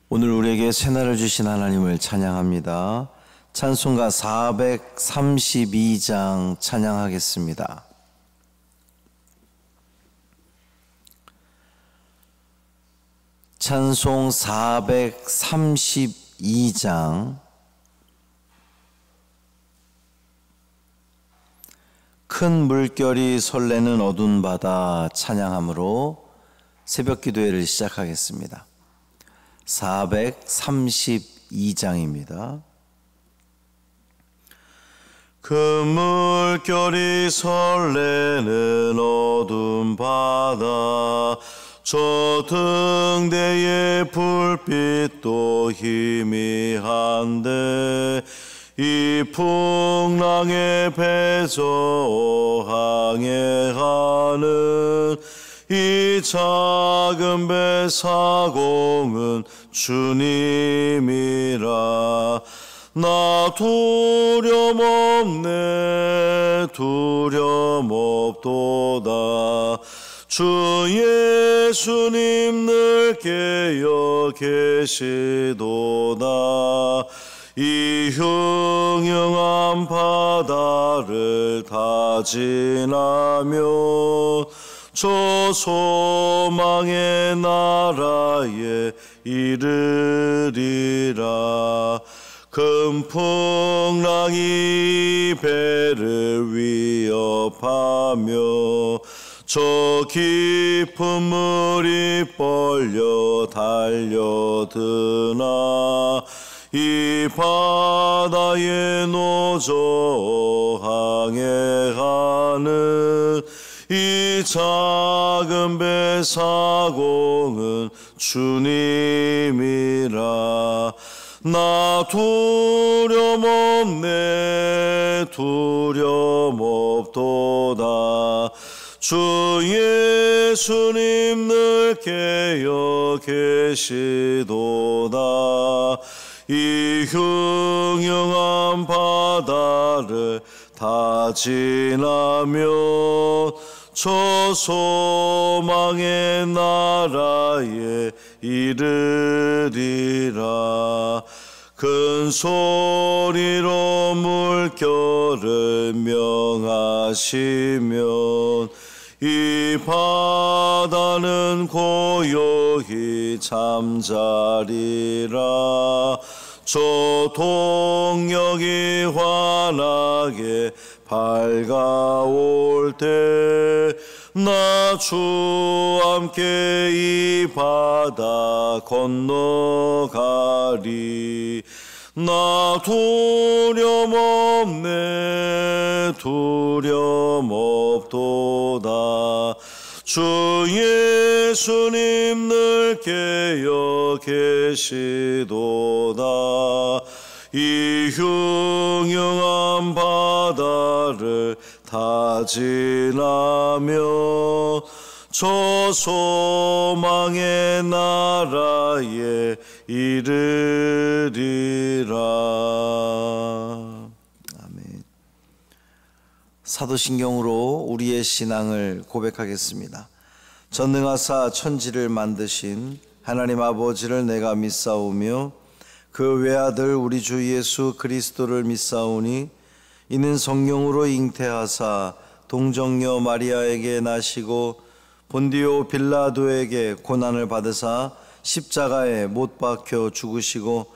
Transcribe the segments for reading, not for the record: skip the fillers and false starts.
오늘 우리에게 새날을 주신 하나님을 찬양합니다. 찬송가 432장 찬양하겠습니다. 찬송 432장. 큰 물결이 설레는 어두운 바다 찬양함으로 새벽 기도회를 시작하겠습니다. 432장입니다. 큰 물결이 설레는 어두운 바다, 저 등대의 불빛도 희미한데 이 풍랑에 배저 항해하는 이 작은 배 사공은 주님이라. 나 두려움없네, 두려움없도다. 주 예수님 늘 깨어 계시도다. 이 흉흉한 바다를 다 지나면 저 소망의 나라에 이르리라. 큰 풍랑이 배를 위협하며 저 깊은 물이 벌려 달려드나 이 바다에 노저 항해하는 이 작은 배 사공은 주님이라. 나 두려움없네, 두려움없도다. 주 예수님 늘 깨어 계시도다. 이 흉흉한 바다를 다 지나면 저 소망의 나라에 이르리라. 큰 소리로 물결을 명하시면 이 바다는 고요히 잠자리라. 저 동력이 환하게 밝아올 때 나 주와 함께 이 바다 건너가리. 나 두려움없네, 두려움없도다. 주 예수님 늘 깨어 계시도다. 이 흉흉한 바다를 다 지나며 저 소망의 나라에 이르리라. 아멘. 사도신경으로 우리의 신앙을 고백하겠습니다. 전능하사 천지를 만드신 하나님 아버지를 내가 믿사오며 그 외아들 우리 주 예수 그리스도를 믿사오니 이는 성령으로 잉태하사 동정녀 마리아에게 나시고 본디오 빌라도에게 고난을 받으사 십자가에 못 박혀 죽으시고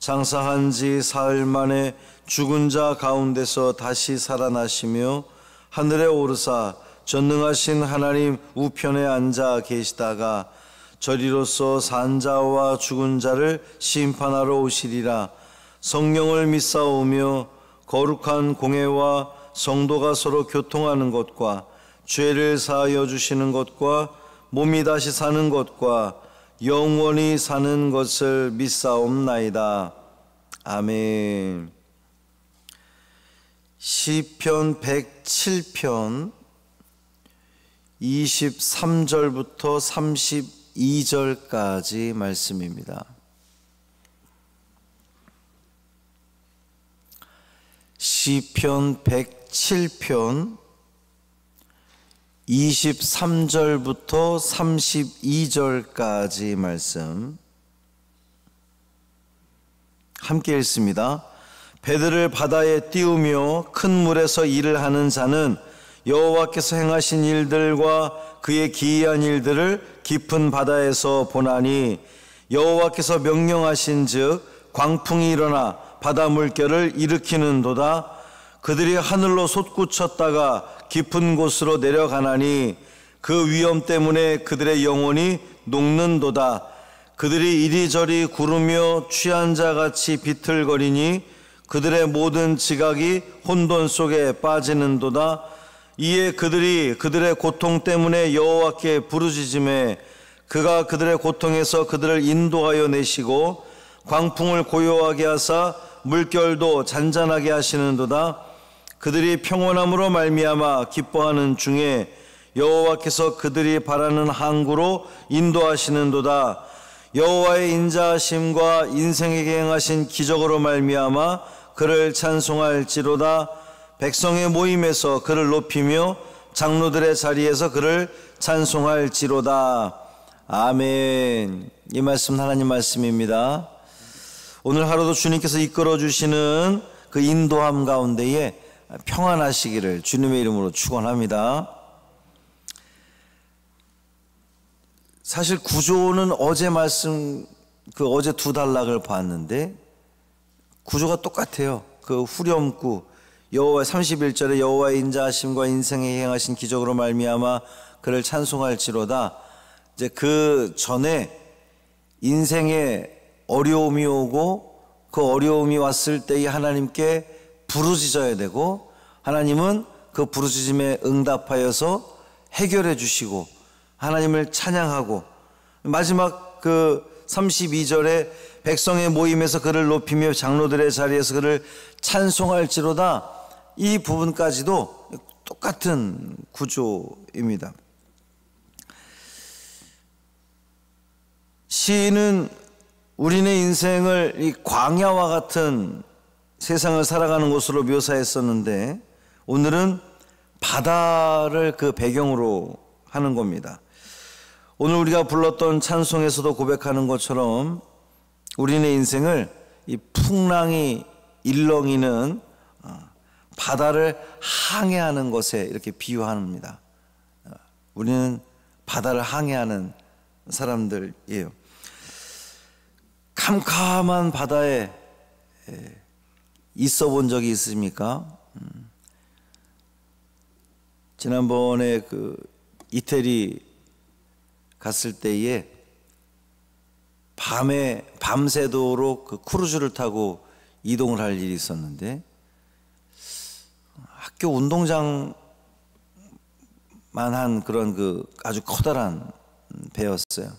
장사한 지 사흘 만에 죽은 자 가운데서 다시 살아나시며 하늘에 오르사 전능하신 하나님 우편에 앉아 계시다가 저리로서 산 자와 죽은 자를 심판하러 오시리라. 성령을 믿사오며 거룩한 공회와 성도가 서로 교통하는 것과 죄를 사하여 주시는 것과 몸이 다시 사는 것과 영원히 사는 것을 믿사옵나이다. 아멘. 시편 107편 23절부터 32절까지 말씀입니다. 시편 107편 23절부터 32절까지 말씀. 함께 읽습니다. 배들을 바다에 띄우며 큰 물에서 일을 하는 자는 여호와께서 행하신 일들과 그의 기이한 일들을 깊은 바다에서 보나니 여호와께서 명령하신즉 광풍이 일어나 바다 물결을 일으키는도다. 그들이 하늘로 솟구쳤다가 깊은 곳으로 내려가나니 그 위험 때문에 그들의 영혼이 녹는도다. 그들이 이리저리 구르며 취한 자같이 비틀거리니 그들의 모든 지각이 혼돈 속에 빠지는도다. 이에 그들이 그들의 고통 때문에 여호와께 부르짖음에 그가 그들의 고통에서 그들을 인도하여 내시고 광풍을 고요하게 하사 물결도 잔잔하게 하시는도다. 그들이 평온함으로 말미암아 기뻐하는 중에 여호와께서 그들이 바라는 항구로 인도하시는도다. 여호와의 인자하심과 인생에게 행하신 기적으로 말미암아 그를 찬송할지로다. 백성의 모임에서 그를 높이며 장로들의 자리에서 그를 찬송할지로다. 아멘. 이 말씀 하나님 말씀입니다. 오늘 하루도 주님께서 이끌어 주시는 그 인도함 가운데에 평안하시기를 주님의 이름으로 축원합니다. 사실 구조는 어제 말씀 어제 두 단락을 봤는데 구조가 똑같아요. 그 후렴구 여호와 31절에 여호와의 인자하심과 인생에 행하신 기적으로 말미암아 그를 찬송할지로다. 이제 그 전에 인생에 어려움이 오고 그 어려움이 왔을 때에 하나님께 부르짖어야 되고 하나님은 그 부르짖음에 응답하여서 해결해 주시고 하나님을 찬양하고 마지막 그 32절에 백성의 모임에서 그를 높이며 장로들의 자리에서 그를 찬송할지로다. 이 부분까지도 똑같은 구조입니다. 시인은 우리네 인생을 이 광야와 같은 세상을 살아가는 곳으로 묘사했었는데 오늘은 바다를 그 배경으로 하는 겁니다. 오늘 우리가 불렀던 찬송에서도 고백하는 것처럼 우리네 인생을 이 풍랑이 일렁이는 바다를 항해하는 것에 이렇게 비유합니다. 우리는 바다를 항해하는 사람들이에요. 캄캄한 바다에 있어 본 적이 있습니까? 지난번에 그 이태리 갔을 때에 밤새도록 그 크루즈를 타고 이동을 할 일이 있었는데 학교 운동장만 한 그런 그 아주 커다란 배였어요.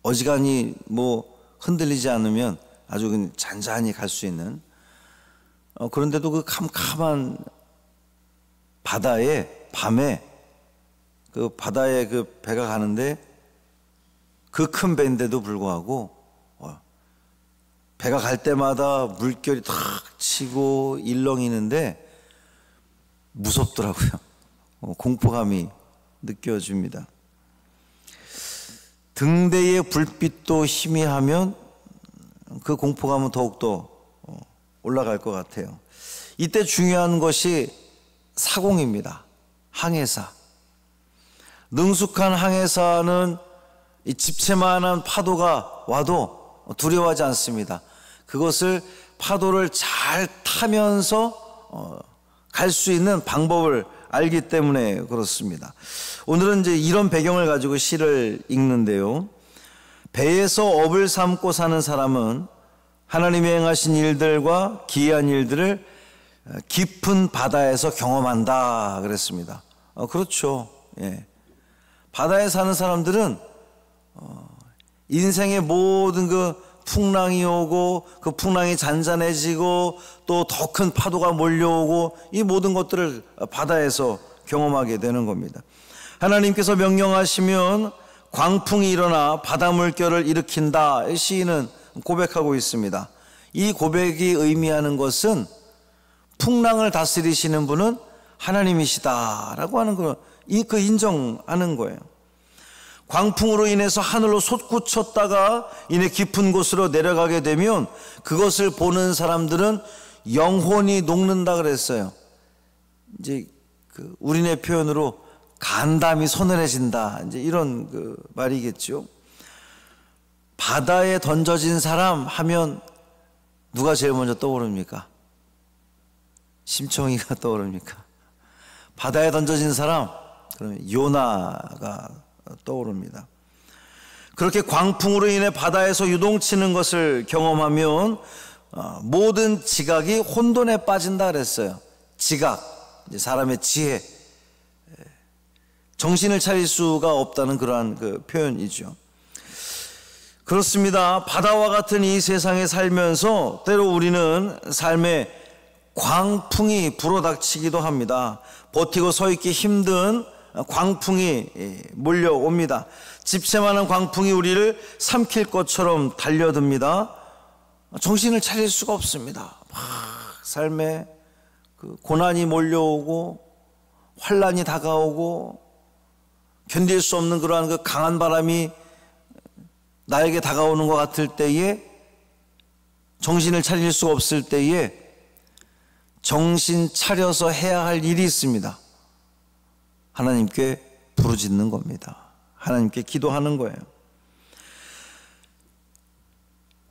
어지간히 뭐 흔들리지 않으면 아주 잔잔히 갈 수 있는 그런데도 그 캄캄한 바다에 밤에 그 바다에 그 배가 가는데 그 큰 배인데도 불구하고 배가 갈 때마다 물결이 탁 치고 일렁이는데 무섭더라고요. 공포감이 느껴집니다. 등대의 불빛도 희미하면 그 공포감은 더욱더 올라갈 것 같아요. 이때 중요한 것이 사공입니다. 항해사. 능숙한 항해사는 이 집채만한 파도가 와도 두려워하지 않습니다. 그것을 파도를 잘 타면서 갈 수 있는 방법을 알기 때문에 그렇습니다. 오늘은 이제 이런 배경을 가지고 시를 읽는데요. 배에서 업을 삼고 사는 사람은 하나님이 행하신 일들과 기이한 일들을 깊은 바다에서 경험한다 그랬습니다. 그렇죠. 예. 바다에 사는 사람들은 인생의 모든 그 풍랑이 오고 그 풍랑이 잔잔해지고 또 더 큰 파도가 몰려오고 이 모든 것들을 바다에서 경험하게 되는 겁니다. 하나님께서 명령하시면 광풍이 일어나 바다 물결을 일으킨다. 시인은 고백하고 있습니다. 이 고백이 의미하는 것은 풍랑을 다스리시는 분은 하나님이시다라고 하는 거, 그 인정하는 거예요. 광풍으로 인해서 하늘로 솟구쳤다가 이내 깊은 곳으로 내려가게 되면 그것을 보는 사람들은 영혼이 녹는다 그랬어요. 이제 우리네 표현으로 간담이 서늘해진다, 이제 이런 말이겠죠. 바다에 던져진 사람 하면 누가 제일 먼저 떠오릅니까? 심청이가 떠오릅니까? 바다에 던져진 사람, 그러면 요나가 떠오릅니다. 그렇게 광풍으로 인해 바다에서 유동치는 것을 경험하면 모든 지각이 혼돈에 빠진다 그랬어요. 지각, 사람의 지혜, 정신을 차릴 수가 없다는 그러한 표현이죠. 그렇습니다. 바다와 같은 이 세상에 살면서 때로 우리는 삶에 광풍이 불어닥치기도 합니다. 버티고 서 있기 힘든 광풍이 몰려옵니다. 집채만한 광풍이 우리를 삼킬 것처럼 달려듭니다. 정신을 차릴 수가 없습니다. 삶에 고난이 몰려오고 환난이 다가오고 견딜 수 없는 그러한 강한 바람이 나에게 다가오는 것 같을 때에, 정신을 차릴 수가 없을 때에 정신 차려서 해야 할 일이 있습니다. 하나님께 부르짖는 겁니다. 하나님께 기도하는 거예요.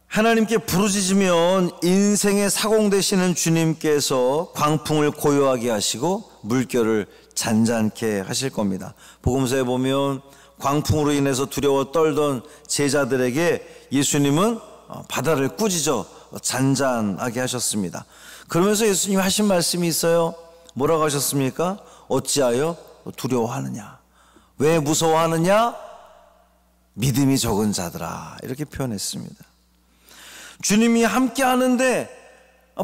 하나님께 부르짖으면 인생의 사공 되시는 주님께서 광풍을 고요하게 하시고 물결을 잔잔케 하실 겁니다. 복음서에 보면 광풍으로 인해서 두려워 떨던 제자들에게 예수님은 바다를 꾸짖어 잔잔하게 하셨습니다. 그러면서 예수님이 하신 말씀이 있어요. 뭐라고 하셨습니까? 어찌하여 두려워하느냐? 왜 무서워하느냐? 믿음이 적은 자들아, 이렇게 표현했습니다. 주님이 함께 하는데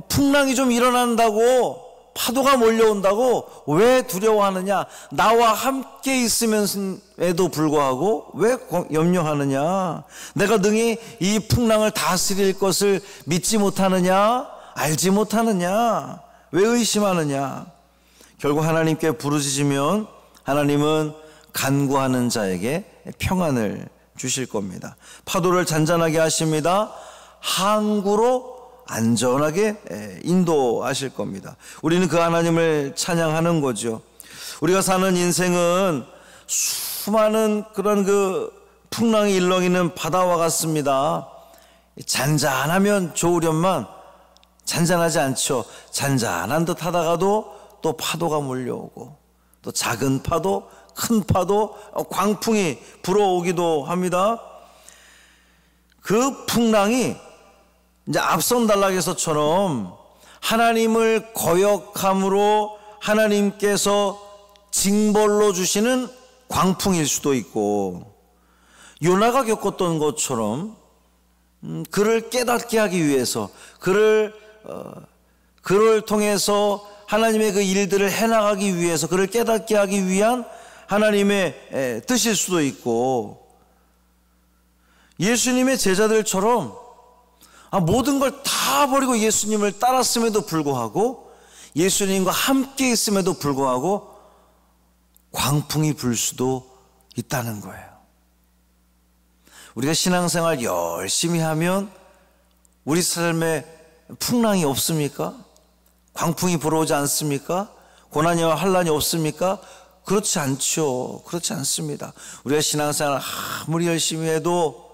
풍랑이 좀 일어난다고, 파도가 몰려온다고 왜 두려워하느냐? 나와 함께 있으면서에도 불구하고 왜 염려하느냐? 내가 능히 이 풍랑을 다스릴 것을 믿지 못하느냐? 알지 못하느냐? 왜 의심하느냐? 결국 하나님께 부르짖으면 하나님은 간구하는 자에게 평안을 주실 겁니다. 파도를 잔잔하게 하십니다. 항구로 안전하게 인도하실 겁니다. 우리는 그 하나님을 찬양하는 거죠. 우리가 사는 인생은 수많은 그런 풍랑이 일렁이는 바다와 같습니다. 잔잔하면 좋으련만 잔잔하지 않죠. 잔잔한 듯 하다가도 또 파도가 몰려오고, 또 작은 파도, 큰 파도, 광풍이 불어오기도 합니다. 그 풍랑이 이제 앞선 단락에서처럼 하나님을 거역함으로 하나님께서 징벌로 주시는 광풍일 수도 있고, 요나가 겪었던 것처럼 그를 깨닫게 하기 위해서, 그를 통해서 하나님의 그 일들을 해나가기 위해서, 그를 깨닫게 하기 위한 하나님의 뜻일 수도 있고, 예수님의 제자들처럼 모든 걸 다 버리고 예수님을 따랐음에도 불구하고, 예수님과 함께 있음에도 불구하고 광풍이 불 수도 있다는 거예요. 우리가 신앙생활 열심히 하면 우리 삶에 풍랑이 없습니까? 광풍이 불어오지 않습니까? 고난이와 환난이 없습니까? 그렇지 않죠. 그렇지 않습니다. 우리가 신앙생활 아무리 열심히 해도,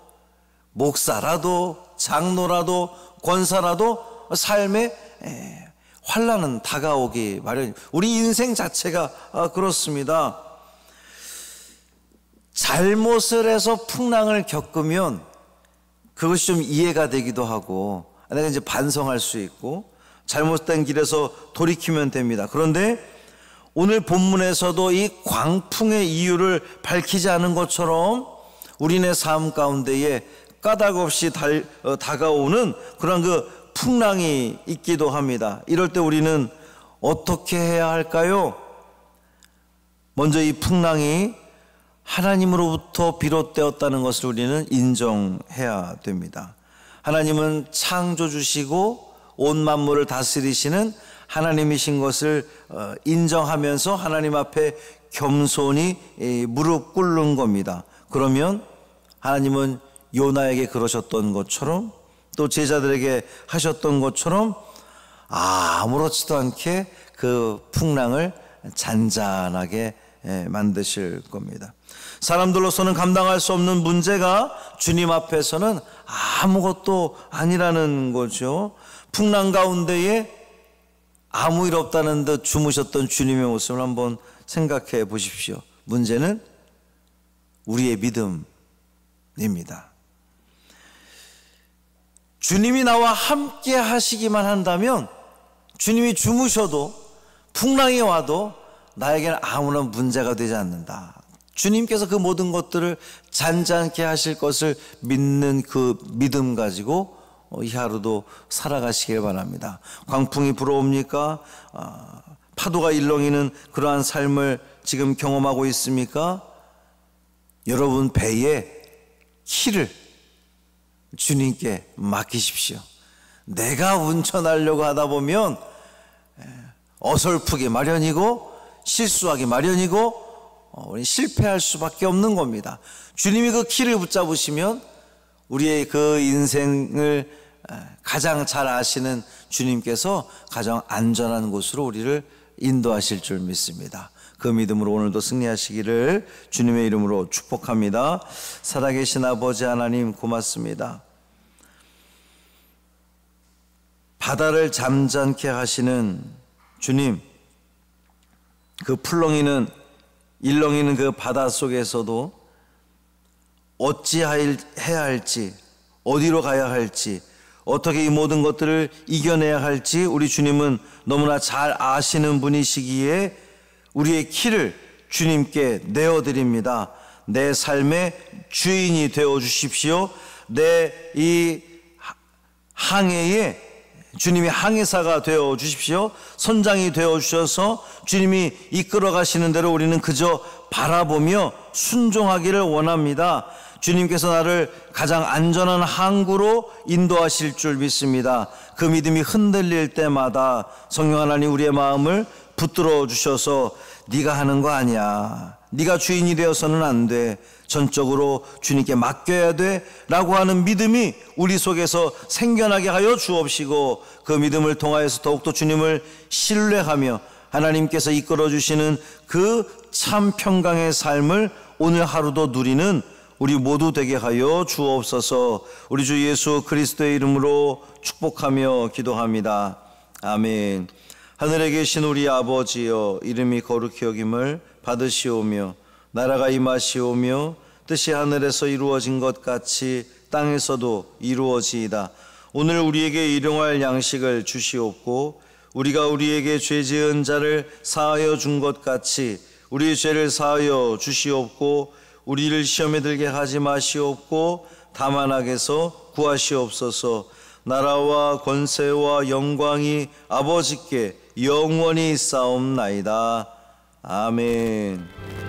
목사라도 장로라도 권사라도 삶에 환난은 다가오기 마련입니다. 우리 인생 자체가 그렇습니다. 잘못을 해서 풍랑을 겪으면 그것이 좀 이해가 되기도 하고, 내가 이제 반성할 수 있고 잘못된 길에서 돌이키면 됩니다. 그런데 오늘 본문에서도 이 광풍의 이유를 밝히지 않은 것처럼 우리네 삶 가운데에 까닭없이 다가오는 그런 풍랑이 있기도 합니다. 이럴 때 우리는 어떻게 해야 할까요? 먼저 이 풍랑이 하나님으로부터 비롯되었다는 것을 우리는 인정해야 됩니다. 하나님은 창조주시고 온 만물을 다스리시는 하나님이신 것을 인정하면서 하나님 앞에 겸손히 무릎 꿇는 겁니다. 그러면 하나님은 요나에게 그러셨던 것처럼 또 제자들에게 하셨던 것처럼 아무렇지도 않게 그 풍랑을 잔잔하게 만드실 겁니다. 사람들로서는 감당할 수 없는 문제가 주님 앞에서는 아무것도 아니라는 거죠. 풍랑 가운데에 아무 일 없다는 듯 주무셨던 주님의 모습을 한번 생각해 보십시오. 문제는 우리의 믿음입니다. 주님이 나와 함께 하시기만 한다면 주님이 주무셔도 풍랑이 와도 나에게는 아무런 문제가 되지 않는다. 주님께서 그 모든 것들을 잔잔케 하실 것을 믿는 그 믿음 가지고 이 하루도 살아가시길 바랍니다. 광풍이 불어옵니까? 파도가 일렁이는 그러한 삶을 지금 경험하고 있습니까? 여러분 배에 키를 주님께 맡기십시오. 내가 운전하려고 하다 보면 어설프기 마련이고 실수하기 마련이고 우리 실패할 수밖에 없는 겁니다. 주님이 그 키를 붙잡으시면 우리의 그 인생을 가장 잘 아시는 주님께서 가장 안전한 곳으로 우리를 인도하실 줄 믿습니다. 그 믿음으로 오늘도 승리하시기를 주님의 이름으로 축복합니다. 살아계신 아버지 하나님 고맙습니다. 바다를 잠잠케 하시는 주님, 그 풀렁이는 일렁이는 그 바다 속에서도 어찌해야 할지, 어디로 가야 할지, 어떻게 이 모든 것들을 이겨내야 할지 우리 주님은 너무나 잘 아시는 분이시기에 우리의 키를 주님께 내어드립니다. 내 삶의 주인이 되어 주십시오. 내 이 항해에 주님이 항해사가 되어 주십시오. 선장이 되어 주셔서 주님이 이끌어 가시는 대로 우리는 그저 바라보며 순종하기를 원합니다. 주님께서 나를 가장 안전한 항구로 인도하실 줄 믿습니다. 그 믿음이 흔들릴 때마다 성령 하나님 우리의 마음을 붙들어 주셔서 네가 하는 거 아니야, 네가 주인이 되어서는 안 돼, 전적으로 주님께 맡겨야 돼 라고 하는 믿음이 우리 속에서 생겨나게 하여 주옵시고, 그 믿음을 통하여서 더욱더 주님을 신뢰하며 하나님께서 이끌어 주시는 그 참 평강의 삶을 오늘 하루도 누리는 우리 모두 되게 하여 주옵소서. 우리 주 예수 그리스도의 이름으로 축복하며 기도합니다. 아멘. 하늘에 계신 우리 아버지여, 이름이 거룩히 여김을 받으시오며 나라가 임하시오며 뜻이 하늘에서 이루어진 것 같이 땅에서도 이루어지이다. 오늘 우리에게 일용할 양식을 주시옵고 우리가 우리에게 죄 지은 자를 사하여 준 것 같이 우리의 죄를 사하여 주시옵고 우리를 시험에 들게 하지 마시옵고 다만 악에서 구하시옵소서. 나라와 권세와 영광이 아버지께 영원히 있사옵나이다. 아멘.